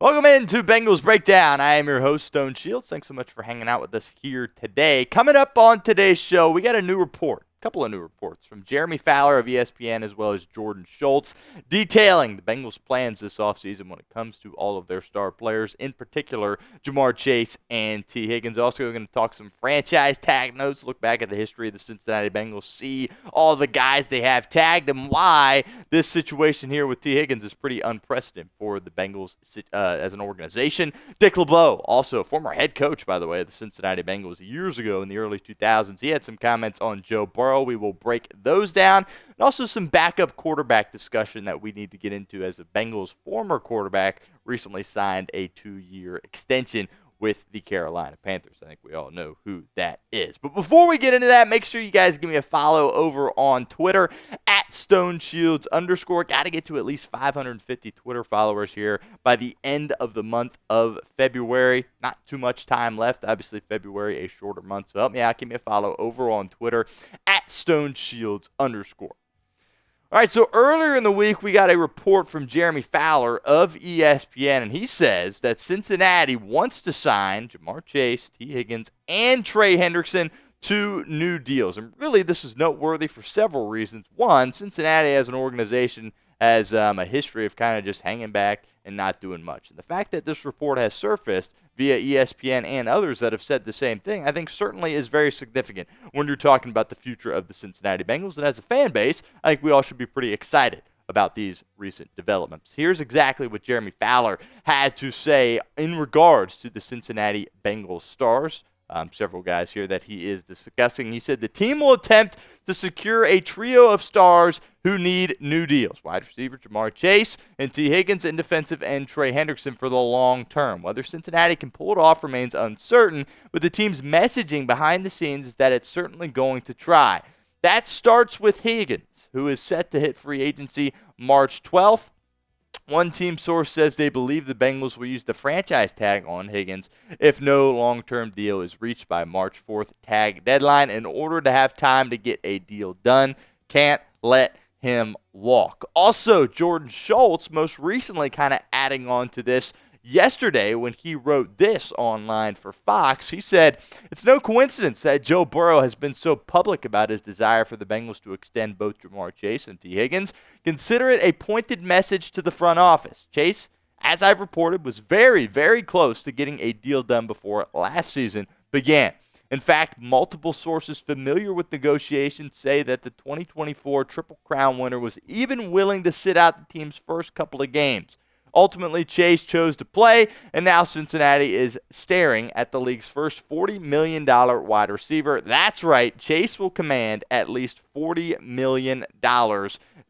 Welcome into Bengals Breakdown. I am your host, Stone Schultz. Thanks so much for hanging out with us here today. Coming up on today's show, we got a new report. Couple of new reports from Jeremy Fowler of ESPN as well as Jordan Schultz detailing the Bengals' plans this offseason when it comes to all of their star players, in particular Ja'Marr Chase and T. Higgins. Also going to talk some franchise tag notes, look back at the history of the Cincinnati Bengals, see all the guys they have tagged and why this situation here with T. Higgins is pretty unprecedented for the Bengals as an organization. Dick LeBeau, also former head coach, by the way, of the Cincinnati Bengals years ago in the early 2000s. He had some comments on Joe Burrow. We will break those down. And also some backup quarterback discussion that we need to get into as the Bengals' former quarterback recently signed a 2-year extension with the Carolina Panthers. I think we all know who that is. But before we get into that, make sure you guys give me a follow over on Twitter at StoneShields_. Got to get to at least 550 Twitter followers here by the end of the month of February. Not too much time left. Obviously, February, a shorter month. So help me out. Give me a follow over on Twitter at StoneShields_. All right, so earlier in the week, we got a report from Jeremy Fowler of ESPN, and he says that Cincinnati wants to sign Ja'Marr Chase, T. Higgins, and Trey Hendrickson to new deals. And really, this is noteworthy for several reasons. One, Cincinnati as an organization has a history of kind of just hanging back and not doing much. And the fact that this report has surfaced via ESPN and others that have said the same thing, I think certainly is very significant when you're talking about the future of the Cincinnati Bengals. And as a fan base, I think we all should be pretty excited about these recent developments. Here's exactly what Jeremy Fowler had to say in regards to the Cincinnati Bengals stars. Several guys here that he is discussing. He said the team will attempt to secure a trio of stars who need new deals. Wide receiver Ja'Marr Chase and T. Higgins and defensive end Trey Hendrickson for the long term. Whether Cincinnati can pull it off remains uncertain, but the team's messaging behind the scenes is that it's certainly going to try. That starts with Higgins, who is set to hit free agency March 12th. One team source says they believe the Bengals will use the franchise tag on Higgins if no long-term deal is reached by March 4th tag deadline in order to have time to get a deal done. Can't let him walk. Also, Jordan Schultz most recently kind of adding on to this yesterday when he wrote this online for Fox. He said, it's no coincidence that Joe Burrow has been so public about his desire for the Bengals to extend both Ja'Marr Chase and T. Higgins. Consider it a pointed message to the front office. Chase, as I've reported, was very, very close to getting a deal done before last season began. In fact, multiple sources familiar with negotiations say that the 2024 Triple Crown winner was even willing to sit out the team's first couple of games. Ultimately, Chase chose to play, and now Cincinnati is staring at the league's first $40 million wide receiver. That's right, Chase will command at least $40 million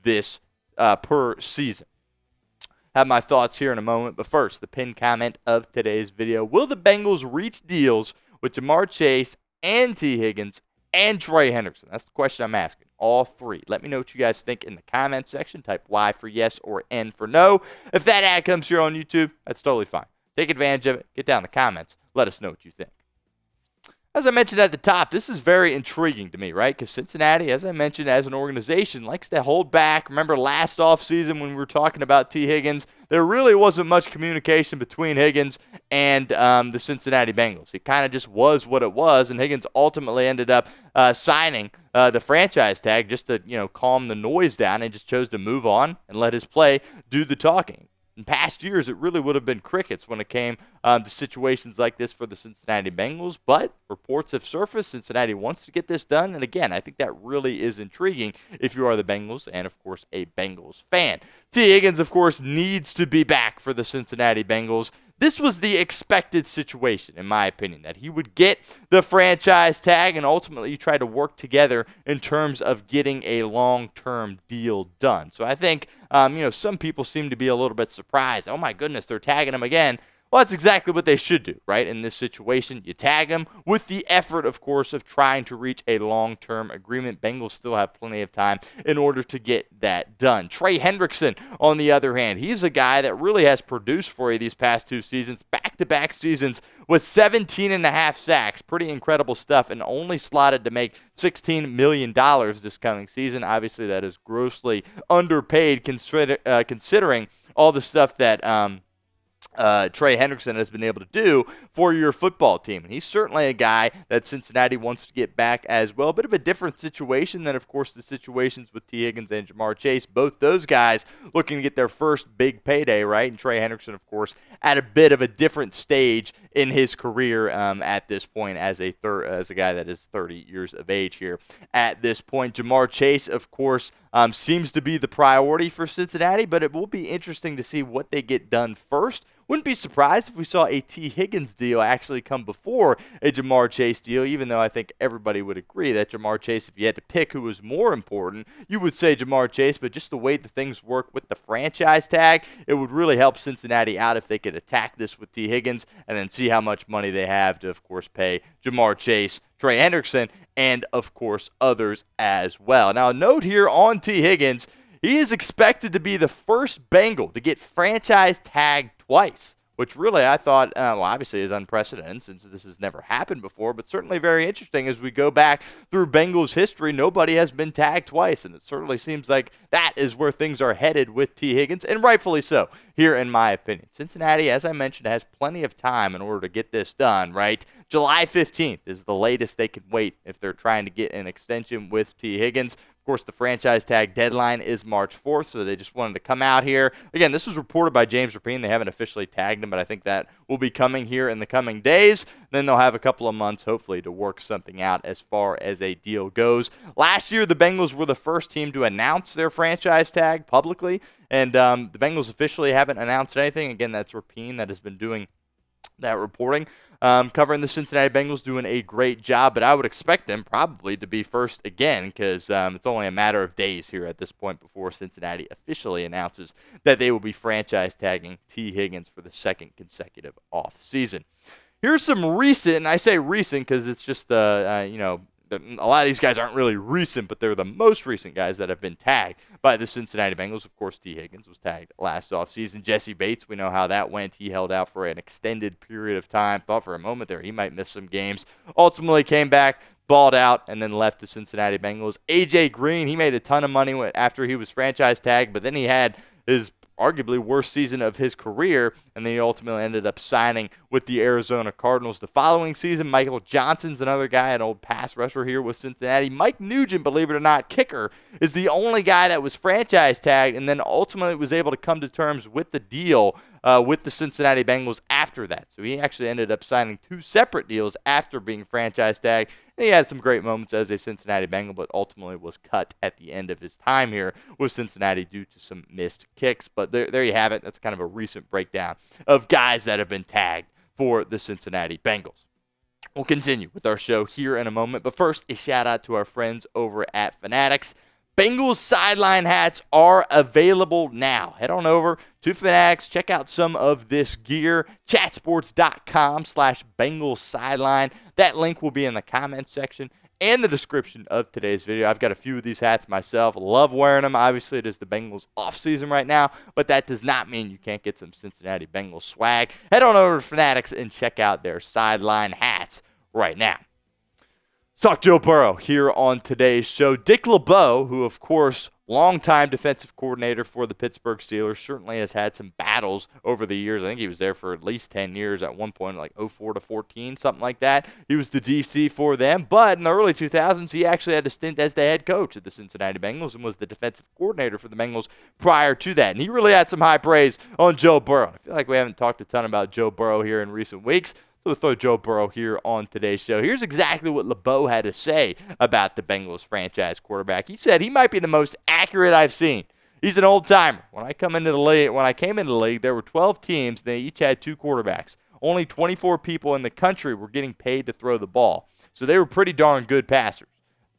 this per season. Have my thoughts here in a moment, but first, the pinned comment of today's video. Will the Bengals reach deals with Ja'Marr Chase and T. Higgins and Trey Hendrickson? That's the question I'm asking. All three. Let me know what you guys think in the comment section. Type Y for yes or N for no. If that ad comes here on YouTube, that's totally fine. Take advantage of it. Get down in the comments. Let us know what you think. As I mentioned at the top, this is very intriguing to me, right? Because Cincinnati, as I mentioned, as an organization, likes to hold back. Remember last offseason when we were talking about T. Higgins, there really wasn't much communication between Higgins and the Cincinnati Bengals. It kind of just was what it was, and Higgins ultimately ended up signing the franchise tag just to calm the noise down, and just chose to move on and let his play do the talking. In past years, it really would have been crickets when it came to situations like this for the Cincinnati Bengals, but reports have surfaced. Cincinnati wants to get this done, and again, I think that really is intriguing if you are the Bengals and, of course, a Bengals fan. T. Higgins, of course, needs to be back for the Cincinnati Bengals. This was the expected situation, in my opinion, that he would get the franchise tag and ultimately try to work together in terms of getting a long-term deal done. So I think, some people seem to be a little bit surprised. Oh, my goodness, they're tagging him again. Well, that's exactly what they should do, right? In this situation, you tag him with the effort, of course, of trying to reach a long-term agreement. Bengals still have plenty of time in order to get that done. Trey Hendrickson, on the other hand, he's a guy that really has produced for you these past 2 seasons, back-to-back seasons with 17.5 sacks. Pretty incredible stuff, and only slotted to make $16 million this coming season. Obviously, that is grossly underpaid considering all the stuff that Trey Hendrickson has been able to do for your football team. And he's certainly a guy that Cincinnati wants to get back as well. A bit of a different situation than, of course, the situations with T. Higgins and Jamar Chase. Both those guys looking to get their first big payday, right? And Trey Hendrickson, of course, at a bit of a different stage in his career at this point as a guy that is 30 years of age here at this point. Jamar Chase, of course, seems to be the priority for Cincinnati, but it will be interesting to see what they get done first. Wouldn't be surprised if we saw a T. Higgins deal actually come before a Jamar Chase deal, even though I think everybody would agree that Jamar Chase, if you had to pick who was more important, you would say Jamar Chase, but just the way the things work with the franchise tag, it would really help Cincinnati out if they could attack this with T. Higgins and then see how much money they have to, of course, pay Jamar Chase, Trey Hendrickson, and, of course, others as well. Now, a note here on T. Higgins, he is expected to be the first Bengal to get franchise tagged twice, which really I thought, well, obviously is unprecedented since this has never happened before, but certainly very interesting as we go back through Bengals history. Nobody has been tagged twice, and it certainly seems like that is where things are headed with T. Higgins, and rightfully so, here in my opinion. Cincinnati, as I mentioned, has plenty of time in order to get this done, right? July 15th is the latest they can wait if they're trying to get an extension with T. Higgins. Of course, the franchise tag deadline is March 4th, so they just wanted to come out here. Again, this was reported by James Rapien. They haven't officially tagged him, but I think that will be coming here in the coming days. Then they'll have a couple of months, hopefully, to work something out as far as a deal goes. Last year, the Bengals were the first team to announce their franchise tag publicly, and the Bengals officially haven't announced anything. Again, that's Rapien that has been doing that reporting, covering the Cincinnati Bengals, doing a great job, but I would expect them probably to be first again because it's only a matter of days here at this point before Cincinnati officially announces that they will be franchise tagging T. Higgins for the second consecutive offseason. Here's some recent, and I say recent because it's just a lot of these guys aren't really recent, but they're the most recent guys that have been tagged by the Cincinnati Bengals. Of course, T. Higgins was tagged last offseason. Jesse Bates, we know how that went. He held out for an extended period of time. Thought for a moment there he might miss some games. Ultimately came back, balled out, and then left the Cincinnati Bengals. A.J. Green, he made a ton of money after he was franchise tagged, but then he had his arguably worst season of his career, and then he ultimately ended up signing with the Arizona Cardinals the following season. Michael Johnson's another guy, an old pass rusher here with Cincinnati. Mike Nugent, believe it or not, kicker, is the only guy that was franchise tagged and then ultimately was able to come to terms with the deal with the Cincinnati Bengals after that. So he actually ended up signing 2 separate deals after being franchise tagged. And he had some great moments as a Cincinnati Bengal, but ultimately was cut at the end of his time here with Cincinnati due to some missed kicks. But there you have it. That's kind of a recent breakdown of guys that have been tagged for the Cincinnati Bengals. We'll continue with our show here in a moment, but first, a shout out to our friends over at Fanatics. Bengals Sideline Hats are available now. Head on over to Fanatics. Check out some of this gear. Chatsports.com/Bengals Sideline. That link will be in the comments section and the description of today's video. I've got a few of these hats myself. Love wearing them. Obviously, it is the Bengals offseason right now, but that does not mean you can't get some Cincinnati Bengals swag. Head on over to Fanatics and check out their Sideline Hats right now. Let's talk Joe Burrow here on today's show. Dick LeBeau, who, of course, longtime defensive coordinator for the Pittsburgh Steelers, certainly has had some battles over the years. I think he was there for at least 10 years at one point, like 04 to 14, something like that. He was the DC for them, but in the early 2000s, he actually had a stint as the head coach at the Cincinnati Bengals and was the defensive coordinator for the Bengals prior to that. And he really had some high praise on Joe Burrow. I feel like we haven't talked a ton about Joe Burrow here in recent weeks. We'll throw Joe Burrow here on today's show. Here's exactly what LeBeau had to say about the Bengals franchise quarterback. He said he might be the most accurate I've seen. He's an old-timer. When I came into the league, there were 12 teams. They each had 2 quarterbacks. Only 24 people in the country were getting paid to throw the ball. So they were pretty darn good passers.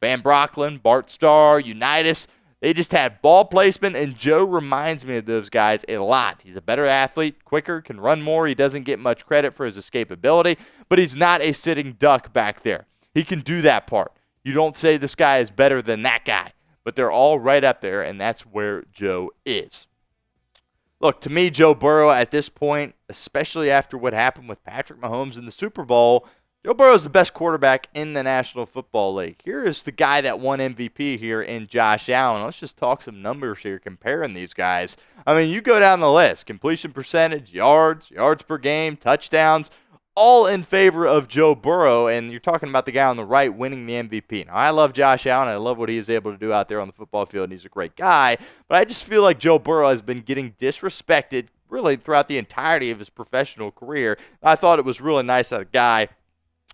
Van Brocklin, Bart Starr, Unitas, They just had ball placement, and Joe reminds me of those guys a lot. He's a better athlete, quicker, can run more. He doesn't get much credit for his escapability, but he's not a sitting duck back there. He can do that part. You don't say this guy is better than that guy, but they're all right up there, and that's where Joe is. Look, to me, Joe Burrow at this point, especially after what happened with Patrick Mahomes in the Super Bowl, Joe Burrow is the best quarterback in the National Football League. Here is the guy that won MVP here in Josh Allen. Let's just talk some numbers here comparing these guys. I mean, you go down the list. Completion percentage, yards per game, touchdowns, all in favor of Joe Burrow, and you're talking about the guy on the right winning the MVP. Now, I love Josh Allen. I love what he is able to do out there on the football field, and he's a great guy, but I just feel like Joe Burrow has been getting disrespected really throughout the entirety of his professional career. I thought it was really nice that a guy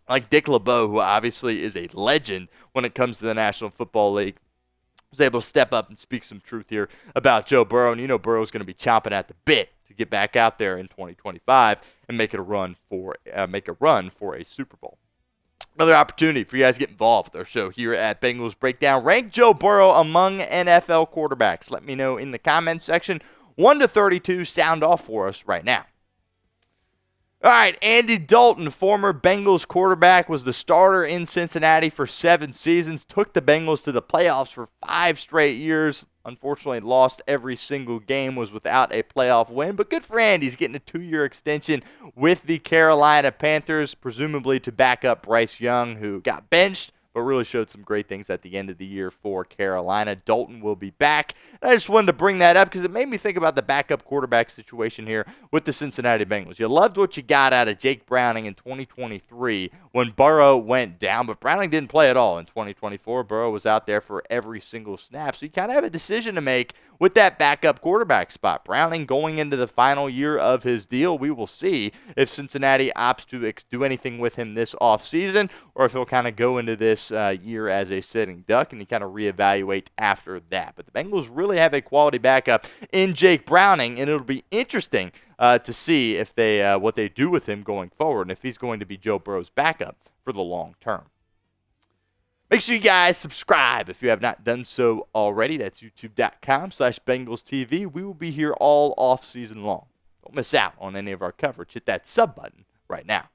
like Dick LeBeau, who obviously is a legend when it comes to the National Football League, was able to step up and speak some truth here about Joe Burrow. And you know Burrow's going to be chomping at the bit to get back out there in 2025 and make a run for a Super Bowl. Another opportunity for you guys to get involved with our show here at Bengals Breakdown. Rank Joe Burrow among NFL quarterbacks. Let me know in the comments section. 1 to 32 sound off for us right now. All right, Andy Dalton, former Bengals quarterback, was the starter in Cincinnati for 7 seasons, took the Bengals to the playoffs for 5 straight years. Unfortunately, lost every single game, was without a playoff win. But good for Andy. He's getting a 2-year extension with the Carolina Panthers, presumably to back up Bryce Young, who got benched, but really showed some great things at the end of the year for Carolina. Dalton will be back. And I just wanted to bring that up because it made me think about the backup quarterback situation here with the Cincinnati Bengals. You loved what you got out of Jake Browning in 2023 when Burrow went down, but Browning didn't play at all in 2024. Burrow was out there for every single snap. So you kind of have a decision to make with that backup quarterback spot. Browning going into the final year of his deal. We will see if Cincinnati opts to do anything with him this offseason or if he'll kind of go into this year as a sitting duck and he kind of reevaluate after that. But the Bengals really have a quality backup in Jake Browning, and it'll be interesting to see if they what they do with him going forward and if he's going to be Joe Burrow's backup for the long term. Make sure you guys subscribe if you have not done so already. That's youtube.com/BengalsTV. We will be here all off season long. Don't miss out on any of our coverage. Hit that sub button right now.